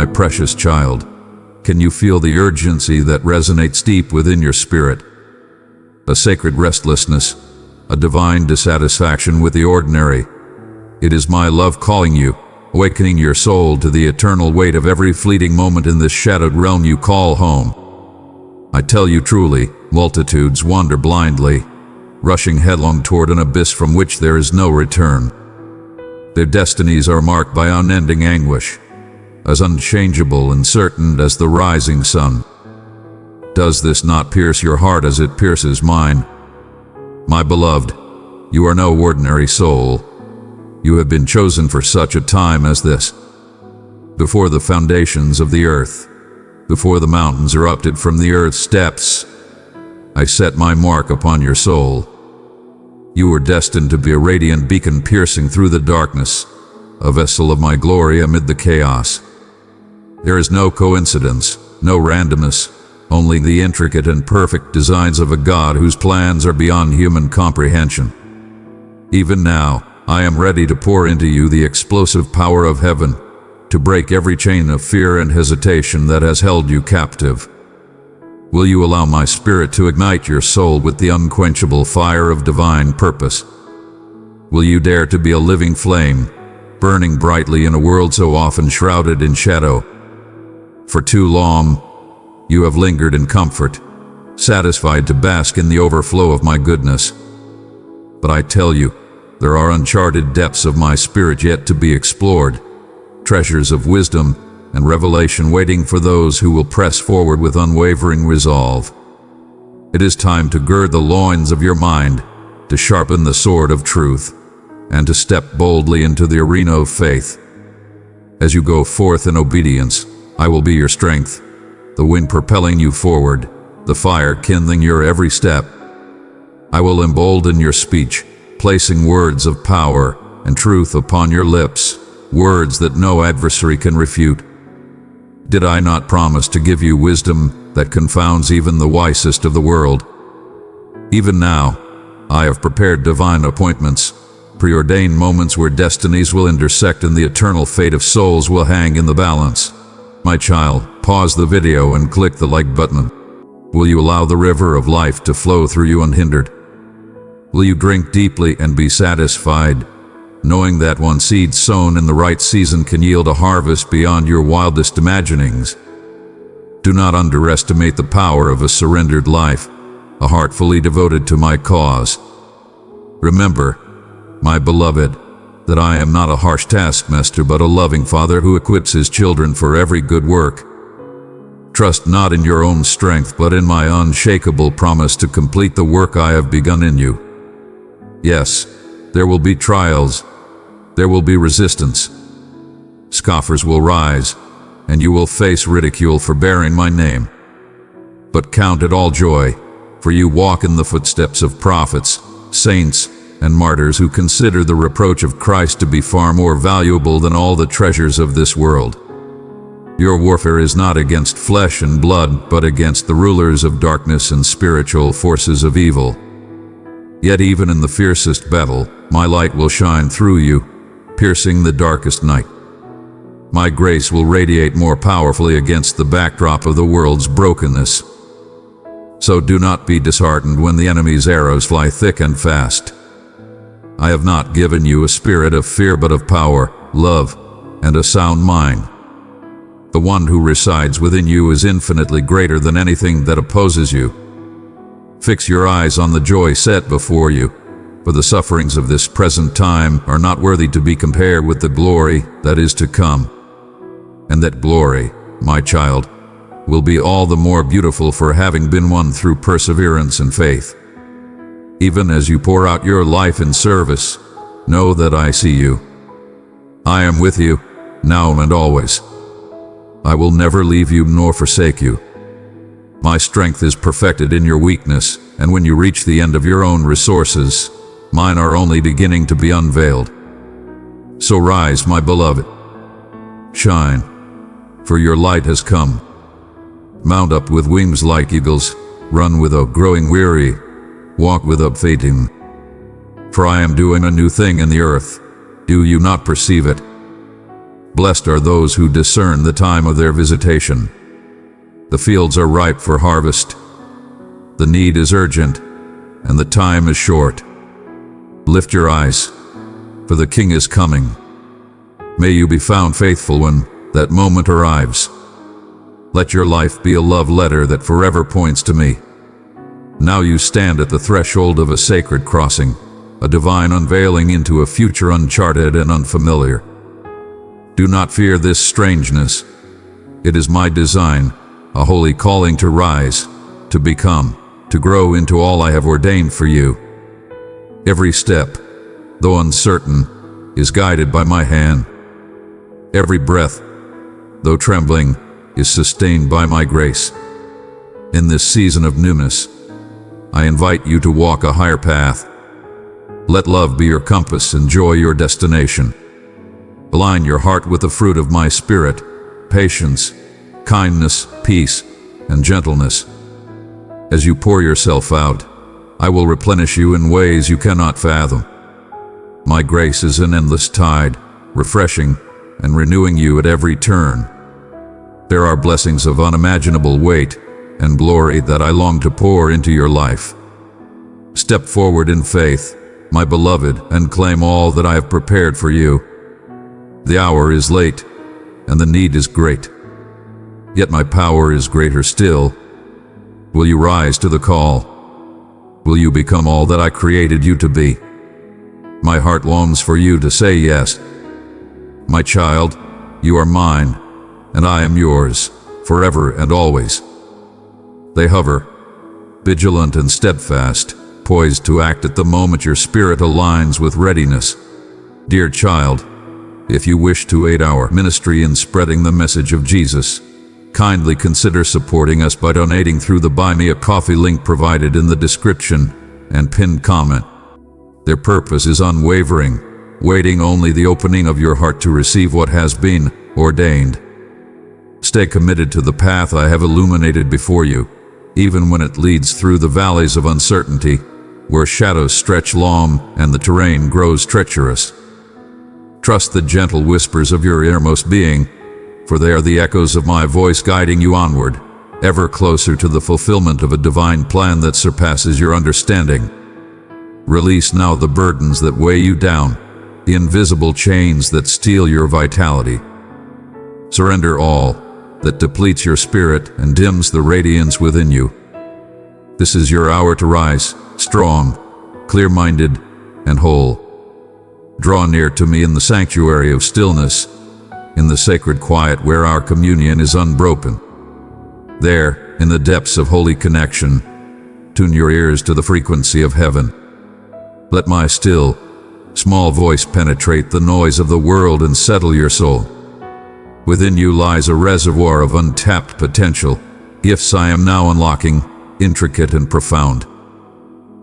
my precious child, can you feel the urgency that resonates deep within your spirit? A sacred restlessness, a divine dissatisfaction with the ordinary. It is my love calling you, awakening your soul to the eternal weight of every fleeting moment in this shadowed realm you call home. I tell you truly, multitudes wander blindly, rushing headlong toward an abyss from which there is no return. Their destinies are marked by unending anguish, as unchangeable and certain as the rising sun. Does this not pierce your heart as it pierces mine? My beloved, you are no ordinary soul. You have been chosen for such a time as this. Before the foundations of the earth, before the mountains erupted from the earth's depths, I set my mark upon your soul. You were destined to be a radiant beacon piercing through the darkness, a vessel of my glory amid the chaos. There is no coincidence, no randomness, only the intricate and perfect designs of a God whose plans are beyond human comprehension. Even now, I am ready to pour into you the explosive power of heaven, to break every chain of fear and hesitation that has held you captive. Will you allow my spirit to ignite your soul with the unquenchable fire of divine purpose? Will you dare to be a living flame, burning brightly in a world so often shrouded in shadow? For too long, you have lingered in comfort, satisfied to bask in the overflow of my goodness. But I tell you, there are uncharted depths of my spirit yet to be explored, treasures of wisdom and revelation waiting for those who will press forward with unwavering resolve. It is time to gird the loins of your mind, to sharpen the sword of truth, and to step boldly into the arena of faith. As you go forth in obedience, I will be your strength, the wind propelling you forward, the fire kindling your every step. I will embolden your speech, placing words of power and truth upon your lips, words that no adversary can refute. Did I not promise to give you wisdom that confounds even the wisest of the world? Even now, I have prepared divine appointments, preordained moments where destinies will intersect and the eternal fate of souls will hang in the balance. My child, pause the video and click the like button. Will you allow the river of life to flow through you unhindered? Will you drink deeply and be satisfied, knowing that one seed sown in the right season can yield a harvest beyond your wildest imaginings? Do not underestimate the power of a surrendered life, a heart fully devoted to my cause. Remember, my beloved, that I am not a harsh taskmaster but a loving father who equips his children for every good work. Trust not in your own strength but in my unshakable promise to complete the work I have begun in you. Yes, there will be trials, there will be resistance. Scoffers will rise, and you will face ridicule for bearing my name. But count it all joy, for you walk in the footsteps of prophets, saints, and martyrs who consider the reproach of Christ to be far more valuable than all the treasures of this world. Your warfare is not against flesh and blood, but against the rulers of darkness and spiritual forces of evil. Yet even in the fiercest battle, my light will shine through you, piercing the darkest night. My grace will radiate more powerfully against the backdrop of the world's brokenness. So do not be disheartened when the enemy's arrows fly thick and fast. I have not given you a spirit of fear but of power, love, and a sound mind. The one who resides within you is infinitely greater than anything that opposes you. Fix your eyes on the joy set before you, for the sufferings of this present time are not worthy to be compared with the glory that is to come. And that glory, my child, will be all the more beautiful for having been won through perseverance and faith. Even as you pour out your life in service, know that I see you. I am with you, now and always. I will never leave you nor forsake you. My strength is perfected in your weakness, and when you reach the end of your own resources, mine are only beginning to be unveiled. So rise, my beloved. Shine, for your light has come. Mount up with wings like eagles, run without growing weary, walk without fainting. For I am doing a new thing in the earth. Do you not perceive it? Blessed are those who discern the time of their visitation. The fields are ripe for harvest. The need is urgent, and the time is short. Lift your eyes, for the King is coming. May you be found faithful when that moment arrives. Let your life be a love letter that forever points to me. Now you stand at the threshold of a sacred crossing, a divine unveiling into a future uncharted and unfamiliar. Do not fear this strangeness. It is my design, a holy calling to rise, to become, to grow into all I have ordained for you. Every step, though uncertain, is guided by my hand. Every breath, though trembling, is sustained by my grace. In this season of newness, I invite you to walk a higher path. Let love be your compass and joy your destination. Align your heart with the fruit of my Spirit, patience, kindness, peace, and gentleness. As you pour yourself out, I will replenish you in ways you cannot fathom. My grace is an endless tide, refreshing and renewing you at every turn. There are blessings of unimaginable weight and glory that I long to pour into your life. Step forward in faith, my beloved, and claim all that I have prepared for you. The hour is late, and the need is great. Yet my power is greater still. Will you rise to the call? Will you become all that I created you to be? My heart longs for you to say yes. My child, you are mine, and I am yours, forever and always. They hover, vigilant and steadfast, poised to act at the moment your spirit aligns with readiness. Dear child, if you wish to aid our ministry in spreading the message of Jesus, kindly consider supporting us by donating through the Buy Me a Coffee link provided in the description and pinned comment. Their purpose is unwavering, waiting only the opening of your heart to receive what has been ordained. Stay committed to the path I have illuminated before you, even when it leads through the valleys of uncertainty, where shadows stretch long and the terrain grows treacherous. Trust the gentle whispers of your innermost being, for they are the echoes of my voice guiding you onward, ever closer to the fulfillment of a divine plan that surpasses your understanding. Release now the burdens that weigh you down, the invisible chains that steal your vitality. Surrender all that depletes your spirit and dims the radiance within you. This is your hour to rise, strong, clear-minded, and whole. Draw near to me in the sanctuary of stillness, in the sacred quiet where our communion is unbroken. There, in the depths of holy connection, tune your ears to the frequency of heaven. Let my still, small voice penetrate the noise of the world and settle your soul. Within you lies a reservoir of untapped potential, gifts I am now unlocking, intricate and profound.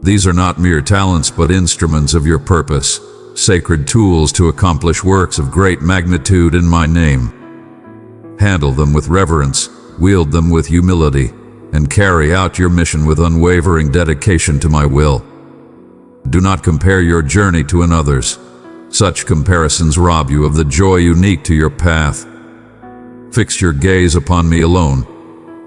These are not mere talents but instruments of your purpose, sacred tools to accomplish works of great magnitude in my name. Handle them with reverence, wield them with humility, and carry out your mission with unwavering dedication to my will. Do not compare your journey to another's. Such comparisons rob you of the joy unique to your path. Fix your gaze upon me alone,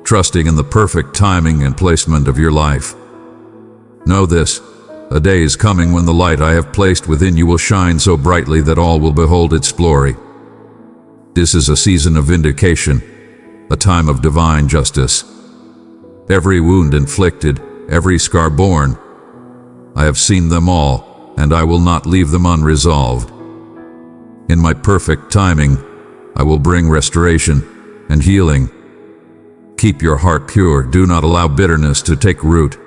trusting in the perfect timing and placement of your life. Know this, a day is coming when the light I have placed within you will shine so brightly that all will behold its glory. This is a season of vindication, a time of divine justice. Every wound inflicted, every scar borne, I have seen them all, and I will not leave them unresolved. In my perfect timing, I will bring restoration and healing. Keep your heart pure, do not allow bitterness to take root.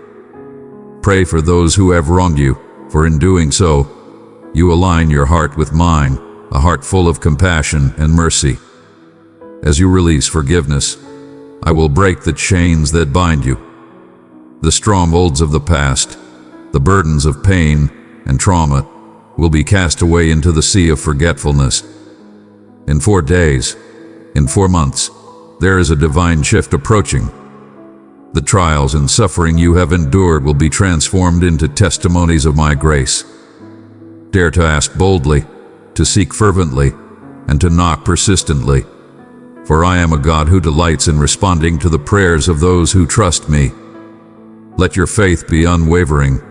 Pray for those who have wronged you, for in doing so, you align your heart with mine, a heart full of compassion and mercy. As you release forgiveness, I will break the chains that bind you. The strongholds of the past, the burdens of pain and trauma, will be cast away into the sea of forgetfulness. In 4 days, in 4 months, there is a divine shift approaching. The trials and suffering you have endured will be transformed into testimonies of my grace. Dare to ask boldly, to seek fervently, and to knock persistently. For I am a God who delights in responding to the prayers of those who trust me. Let your faith be unwavering,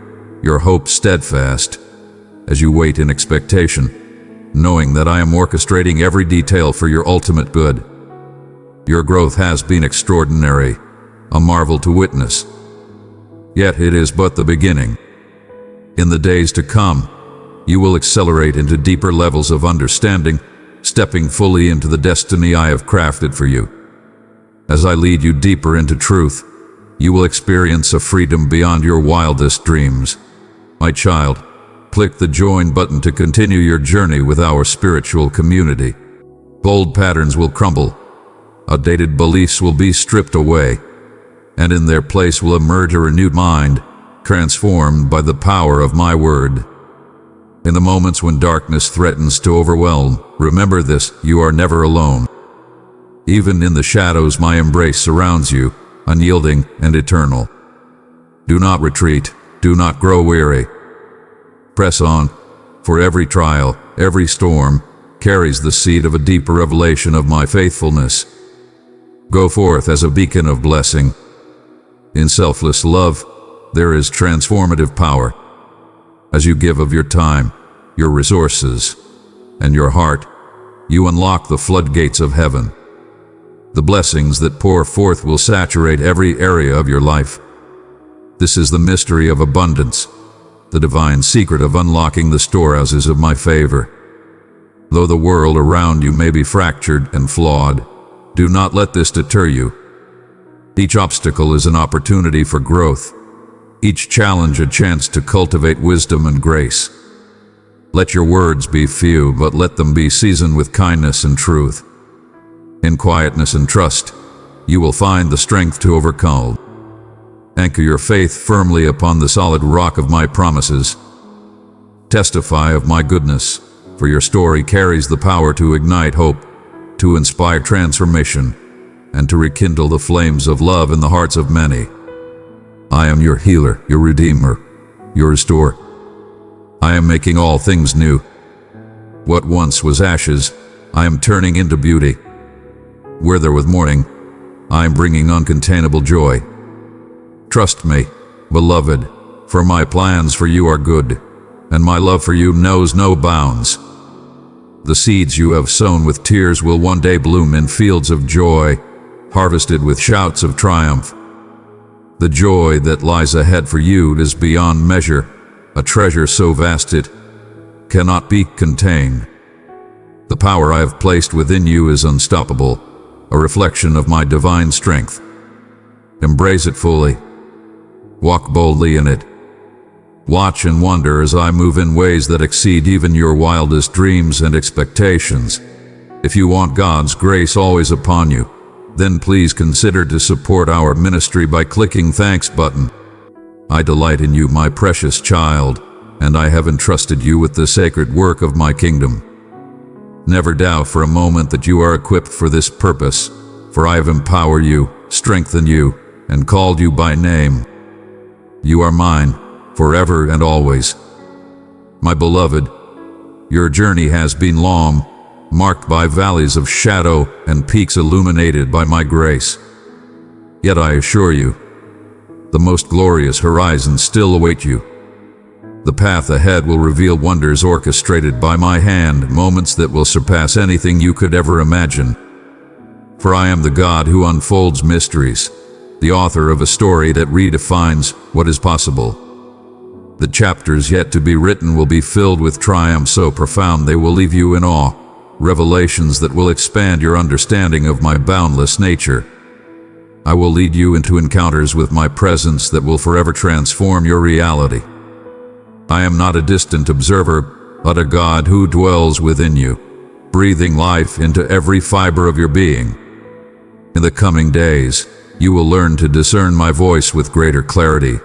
your hope steadfast, as you wait in expectation, knowing that I am orchestrating every detail for your ultimate good. Your growth has been extraordinary, a marvel to witness. Yet it is but the beginning. In the days to come, you will accelerate into deeper levels of understanding, stepping fully into the destiny I have crafted for you. As I lead you deeper into truth, you will experience a freedom beyond your wildest dreams. My child, click the join button to continue your journey with our spiritual community. Old patterns will crumble, outdated beliefs will be stripped away, and in their place will emerge a renewed mind, transformed by the power of my word. In the moments when darkness threatens to overwhelm, remember this: you are never alone. Even in the shadows, my embrace surrounds you, unyielding and eternal. Do not retreat, do not grow weary. Press on, for every trial, every storm, carries the seed of a deeper revelation of my faithfulness. Go forth as a beacon of blessing. In selfless love, there is transformative power. As you give of your time, your resources, and your heart, you unlock the floodgates of heaven. The blessings that pour forth will saturate every area of your life. This is the mystery of abundance, the divine secret of unlocking the storehouses of my favor. Though the world around you may be fractured and flawed, do not let this deter you. Each obstacle is an opportunity for growth, each challenge a chance to cultivate wisdom and grace. Let your words be few, but let them be seasoned with kindness and truth. In quietness and trust, you will find the strength to overcome. Anchor your faith firmly upon the solid rock of my promises. Testify of my goodness, for your story carries the power to ignite hope, to inspire transformation, and to rekindle the flames of love in the hearts of many. I am your healer, your redeemer, your restorer. I am making all things new. What once was ashes, I am turning into beauty. Where there was mourning, I am bringing uncontainable joy. Trust me, beloved, for my plans for you are good, and my love for you knows no bounds. The seeds you have sown with tears will one day bloom in fields of joy, harvested with shouts of triumph. The joy that lies ahead for you is beyond measure, a treasure so vast it cannot be contained. The power I have placed within you is unstoppable, a reflection of my divine strength. Embrace it fully. Walk boldly in it. Watch and wonder as I move in ways that exceed even your wildest dreams and expectations. If you want God's grace always upon you, then please consider to support our ministry by clicking Thanks button. I delight in you, my precious child, and I have entrusted you with the sacred work of my kingdom. Never doubt for a moment that you are equipped for this purpose, for I have empowered you, strengthened you, and called you by name. You are mine, forever and always. My beloved, your journey has been long, marked by valleys of shadow and peaks illuminated by my grace. Yet I assure you, the most glorious horizons still await you. The path ahead will reveal wonders orchestrated by my hand, moments that will surpass anything you could ever imagine. For I am the God who unfolds mysteries, the author of a story that redefines what is possible. The chapters yet to be written will be filled with triumph so profound they will leave you in awe, revelations that will expand your understanding of my boundless nature. I will lead you into encounters with my presence that will forever transform your reality. I am not a distant observer, but a God who dwells within you, breathing life into every fiber of your being. In the coming days, you will learn to discern my voice with greater clarity,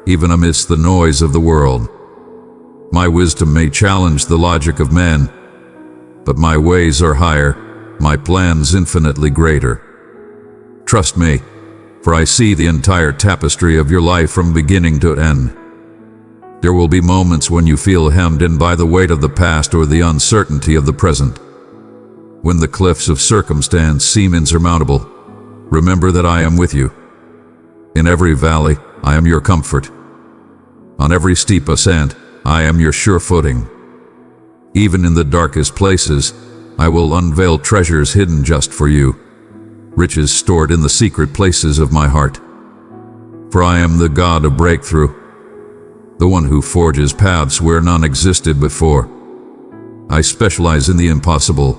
even amidst the noise of the world. My wisdom may challenge the logic of men, but my ways are higher, my plans infinitely greater. Trust me, for I see the entire tapestry of your life from beginning to end. There will be moments when you feel hemmed in by the weight of the past or the uncertainty of the present. When the cliffs of circumstance seem insurmountable, remember that I am with you. In every valley, I am your comfort. On every steep ascent, I am your sure footing. Even in the darkest places, I will unveil treasures hidden just for you, riches stored in the secret places of my heart. For I am the God of breakthrough, the one who forges paths where none existed before. I specialize in the impossible,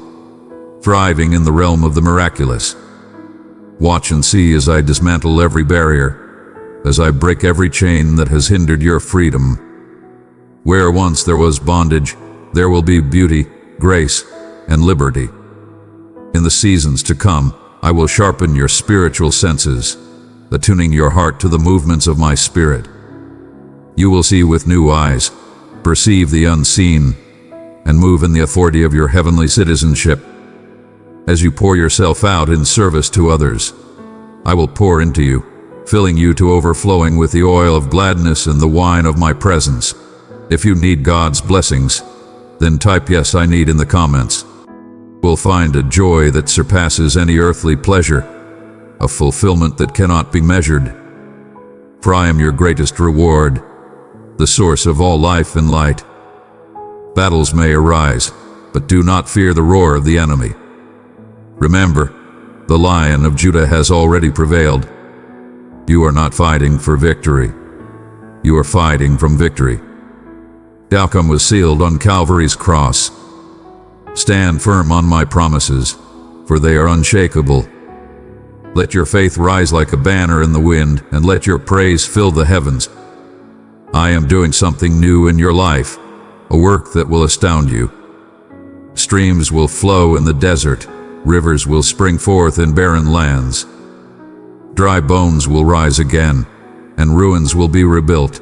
thriving in the realm of the miraculous. Watch and see as I dismantle every barrier, as I break every chain that has hindered your freedom. Where once there was bondage, there will be beauty, grace, and liberty. In the seasons to come, I will sharpen your spiritual senses, attuning your heart to the movements of my spirit. You will see with new eyes, perceive the unseen, and move in the authority of your heavenly citizenship. As you pour yourself out in service to others, I will pour into you, filling you to overflowing with the oil of gladness and the wine of my presence. If you need God's blessings, then type "Yes, I need" in the comments. You will find a joy that surpasses any earthly pleasure, a fulfillment that cannot be measured. For I am your greatest reward, the source of all life and light. Battles may arise, but do not fear the roar of the enemy. Remember, the Lion of Judah has already prevailed. You are not fighting for victory. You are fighting from victory. The outcome was sealed on Calvary's cross. Stand firm on my promises, for they are unshakable. Let your faith rise like a banner in the wind, and let your praise fill the heavens. I am doing something new in your life, a work that will astound you. Streams will flow in the desert, rivers will spring forth in barren lands. Dry bones will rise again, and ruins will be rebuilt.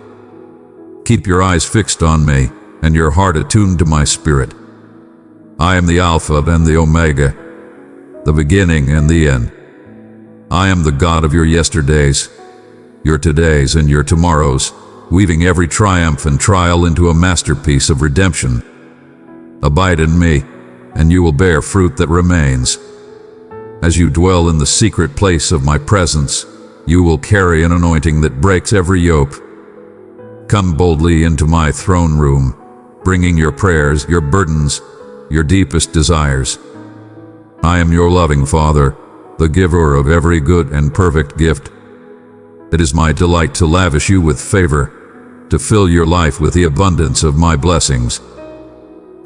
Keep your eyes fixed on me, and your heart attuned to my spirit. I am the Alpha and the Omega, the beginning and the end. I am the God of your yesterdays, your todays and your tomorrows, weaving every triumph and trial into a masterpiece of redemption. Abide in me, and you will bear fruit that remains. As you dwell in the secret place of my presence, you will carry an anointing that breaks every yoke. Come boldly into my throne room, bringing your prayers, your burdens, your deepest desires. I am your loving Father, the giver of every good and perfect gift. It is my delight to lavish you with favor, to fill your life with the abundance of my blessings.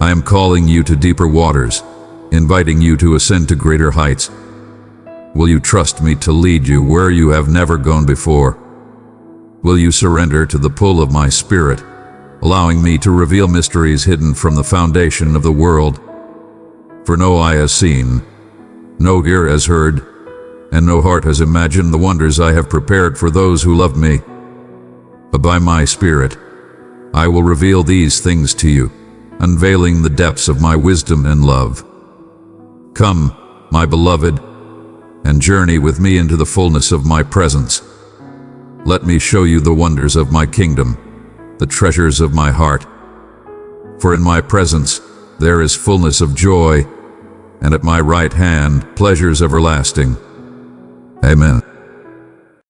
I am calling you to deeper waters, inviting you to ascend to greater heights. Will you trust me to lead you where you have never gone before? Will you surrender to the pull of my spirit, allowing me to reveal mysteries hidden from the foundation of the world? For no eye has seen, no ear has heard, and no heart has imagined the wonders I have prepared for those who love me. But by my Spirit, I will reveal these things to you, unveiling the depths of my wisdom and love. Come, my beloved, and journey with me into the fullness of my presence. Let me show you the wonders of my kingdom, the treasures of my heart. For in my presence there is fullness of joy, and at my right hand pleasures everlasting. Amen.